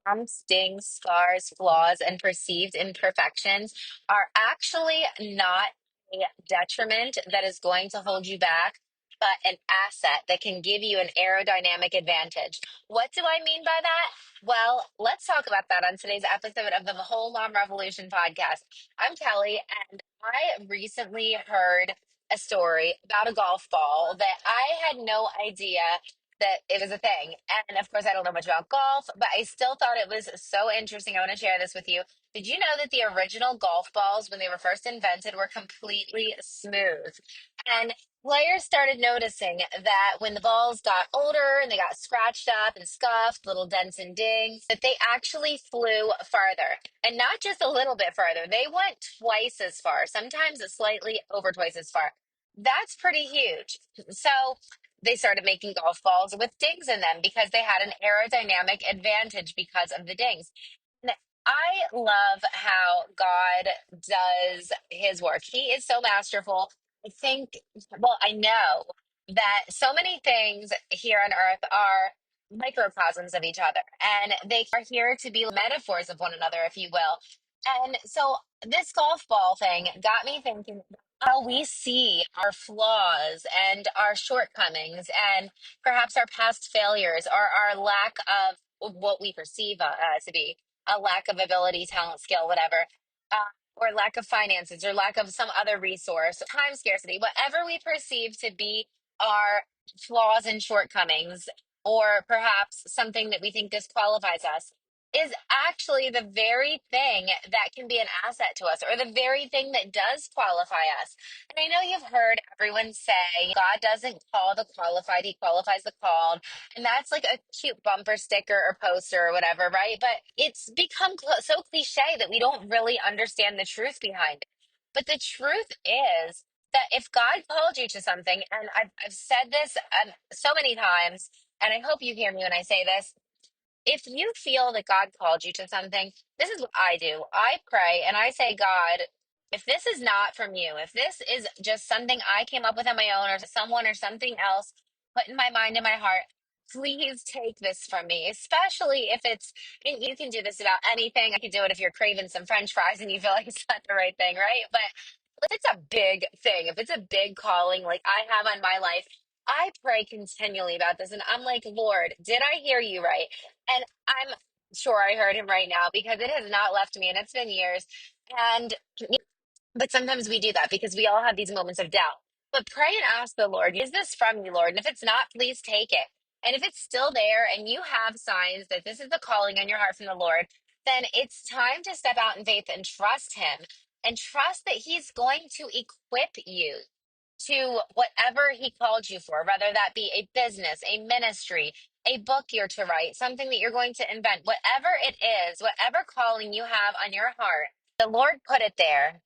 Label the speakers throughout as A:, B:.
A: bumps, dings, scars, flaws, and perceived imperfections are actually not a detriment that is going to hold you back, but an asset that can give you an aerodynamic advantage. What do I mean by that? Well, let's talk about that on today's episode of the Whole Mom Revolution podcast. I'm Kelly, and I recently heard a story about a golf ball that I had no idea that it was a thing. And of course, I don't know much about golf, but I still thought it was so interesting. I want to share this with you. Did you know that the original golf balls, when they were first invented, were completely smooth? And players started noticing that when the balls got older and they got scratched up and scuffed, little dents and dings, that they actually flew farther. And not just a little bit farther, they went twice as far, sometimes slightly over twice as far. That's pretty huge. So, they started making golf balls with dings in them because they had an aerodynamic advantage because of the dings. And I love how God does his work. He is so masterful. I think, well, I know that so many things here on earth are microcosms of each other, and they are here to be metaphors of one another, if you will. And so this golf ball thing got me thinking how we see our flaws and our shortcomings and perhaps our past failures or our lack of what we perceive to be a lack of ability, talent, skill, whatever, or lack of finances or lack of some other resource, time scarcity, whatever we perceive to be our flaws and shortcomings, or perhaps something that we think disqualifies us, is actually the very thing that can be an asset to us, or the very thing that does qualify us. And I know you've heard everyone say, God doesn't call the qualified, he qualifies the called. And that's like a cute bumper sticker or poster or whatever, right? But it's become so cliche that we don't really understand the truth behind it. But the truth is that if God called you to something, and I've said this so many times, and I hope you hear me when I say this, if you feel that God called you to something, this is what I do. I pray and I say, God, if this is not from you, if this is just something I came up with on my own or someone or something else put in my mind and my heart, please take this from me, especially if it's, and you can do this about anything. I could do it if you're craving some French fries and you feel like it's not the right thing, right? But if it's a big thing, if it's a big calling like I have on my life, I pray continually about this. And I'm like, Lord, did I hear you right? And I'm sure I heard him right now because it has not left me and it's been years. And but sometimes we do that because we all have these moments of doubt. But pray and ask the Lord, is this from you, Lord? And if it's not, please take it. And if it's still there and you have signs that this is the calling on your heart from the Lord, then it's time to step out in faith and trust him and trust that he's going to equip you to whatever he called you for, whether that be a business, a ministry, a book you're to write, something that you're going to invent, whatever it is, whatever calling you have on your heart, the Lord put it there.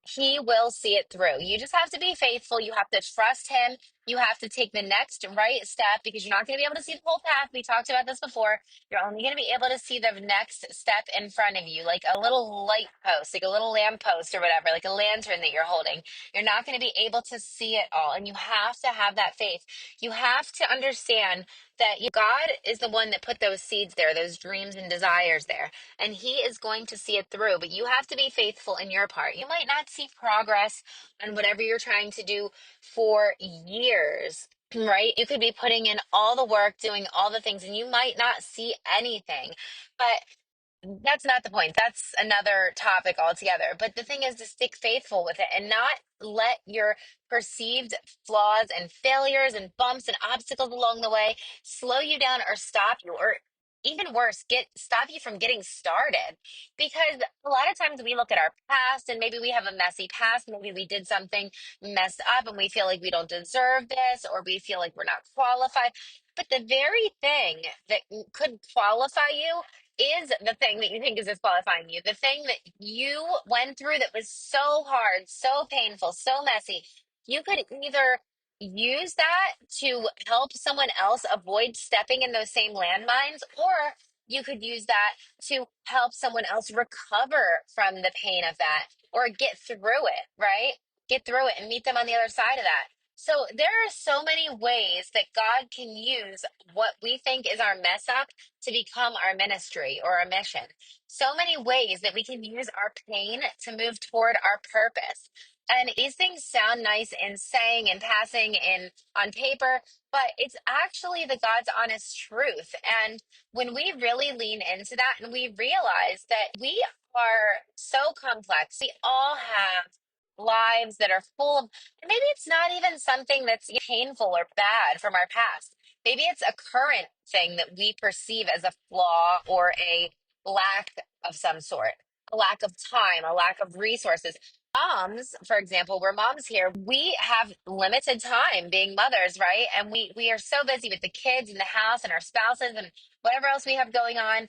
A: He will see it through. You just have to be faithful. You have to trust him. You have to take the next right step because you're not going to be able to see the whole path. We talked about this before. You're only going to be able to see the next step in front of you, like a little light post, like a little lamp post or whatever, like a lantern that you're holding. You're not going to be able to see it all. And you have to have that faith. You have to understand that God is the one that put those seeds there, those dreams and desires there, and he is going to see it through. But you have to be faithful in your part. You might not see progress on whatever you're trying to do for years, right? You could be putting in all the work, doing all the things, and you might not see anything. But that's not the point. That's another topic altogether. But the thing is to stick faithful with it and not let your perceived flaws and failures and bumps and obstacles along the way slow you down or stop you, or even worse, get stop you from getting started. Because a lot of times we look at our past and maybe we have a messy past, maybe we did something messed up and we feel like we don't deserve this, or we feel like we're not qualified. But the very thing that could qualify you is the thing that you think is disqualifying you, the thing that you went through that was so hard, so painful, so messy. You could either use that to help someone else avoid stepping in those same landmines, or you could use that to help someone else recover from the pain of that or get through it, right? Get through it and meet them on the other side of that. So there are so many ways that God can use what we think is our mess up to become our ministry or our mission. So many ways that we can use our pain to move toward our purpose. And these things sound nice in saying and passing in on paper, but it's actually the God's honest truth. And when we really lean into that and we realize that we are so complex, we all have lives that are full of, and maybe it's not even something that's painful or bad from our past. Maybe it's a current thing that we perceive as a flaw or a lack of some sort, a lack of time, a lack of resources. Moms, for example, we're moms here. We have limited time being mothers, right? And we are so busy with the kids and the house and our spouses and whatever else we have going on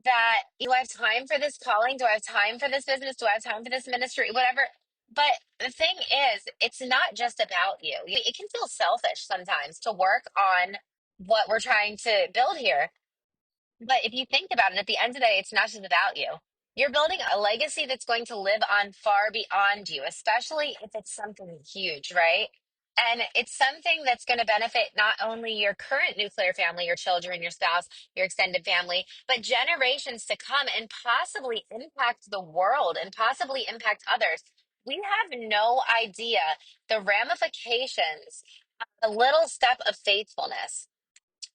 A: that do I have time for this calling? Do I have time for this business? Do I have time for this ministry? Whatever. But the thing is, it's not just about you. It can feel selfish sometimes to work on what we're trying to build here. But if you think about it, at the end of the day, it's not just about you. You're building a legacy that's going to live on far beyond you, especially if it's something huge, right? And it's something that's going to benefit not only your current nuclear family, your children, your spouse, your extended family, but generations to come and possibly impact the world and possibly impact others. We have no idea the ramifications, a little step of faithfulness.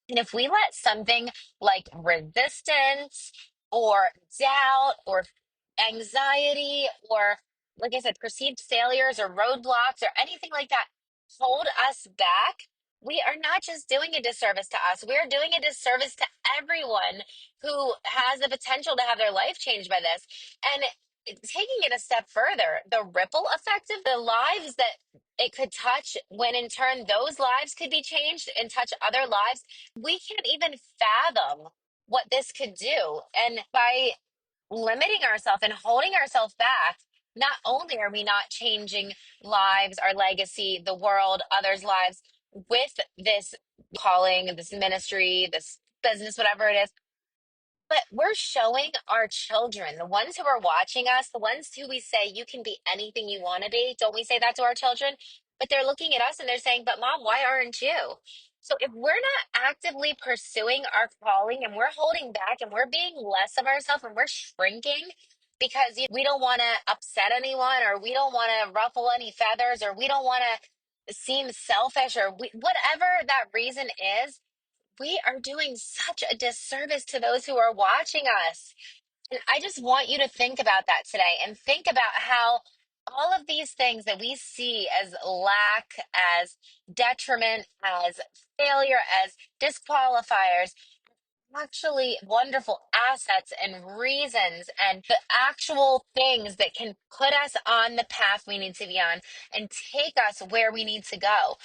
A: And if we let something like resistance or doubt or anxiety or, like I said, perceived failures or roadblocks or anything like that hold us back, we are not just doing a disservice to us, we're doing a disservice to everyone who has the potential to have their life changed by this. And taking it a step further, the ripple effect of the lives that it could touch, when in turn those lives could be changed and touch other lives, we can't even fathom what this could do. And by limiting ourselves and holding ourselves back, not only are we not changing lives, our legacy, the world, others' lives with this calling, this ministry, this business, whatever it is, but we're showing our children, the ones who are watching us, the ones who we say, you can be anything you want to be. Don't we say that to our children? But they're looking at us and they're saying, but mom, why aren't you? So if we're not actively pursuing our calling and we're holding back and we're being less of ourselves and we're shrinking because we don't want to upset anyone or we don't want to ruffle any feathers or we don't want to seem selfish or whatever that reason is, we are doing such a disservice to those who are watching us. And I just want you to think about that today and think about how all of these things that we see as lack, as detriment, as failure, as disqualifiers, actually wonderful assets and reasons and the actual things that can put us on the path we need to be on and take us where we need to go.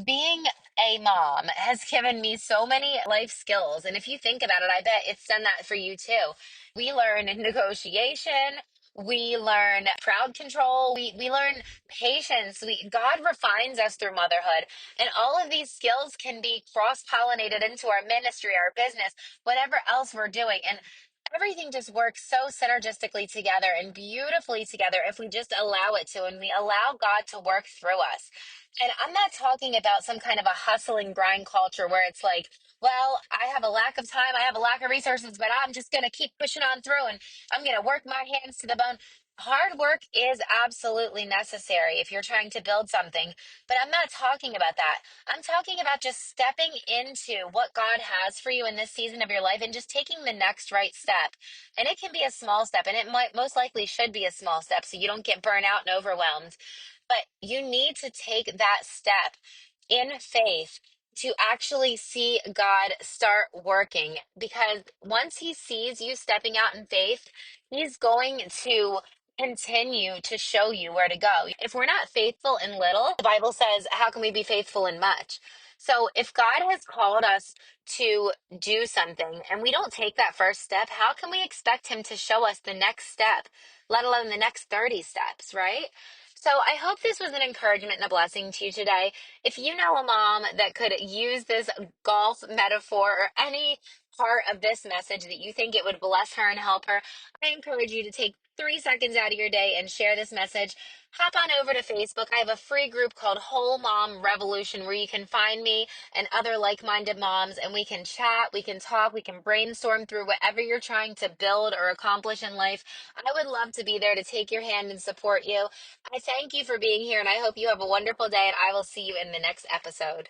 A: Being a mom has given me so many life skills. And if you think about it, I bet it's done that for you too. We learn negotiation. We learn crowd control. We learn patience. God refines us through motherhood. And all of these skills can be cross pollinated into our ministry, our business, whatever else we're doing. And everything just works so synergistically together and beautifully together if we just allow it to and we allow God to work through us. And I'm not talking about some kind of a hustle and grind culture where it's like, well, I have a lack of time, I have a lack of resources, but I'm just going to keep pushing on through and I'm going to work my hands to the bone. Hard work is absolutely necessary if you're trying to build something, but I'm not talking about that. I'm talking about just stepping into what God has for you in this season of your life and just taking the next right step. And it can be a small step, and it might most likely should be a small step so you don't get burnt out and overwhelmed. But you need to take that step in faith to actually see God start working. Because once He sees you stepping out in faith, He's going to continue to show you where to go. If we're not faithful in little, the Bible says, how can we be faithful in much? So if God has called us to do something and we don't take that first step, how can we expect Him to show us the next step, let alone the next 30 steps, right? So I hope this was an encouragement and a blessing to you today. If you know a mom that could use this golf metaphor or any part of this message that you think it would bless her and help her, I encourage you to take 3 seconds out of your day and share this message, hop on over to Facebook. I have a free group called Whole Mom Revolution where you can find me and other like minded moms, and we can chat, we can talk, we can brainstorm through whatever you're trying to build or accomplish in life. I would love to be there to take your hand and support you. I thank you for being here, and I hope you have a wonderful day, and I will see you in the next episode.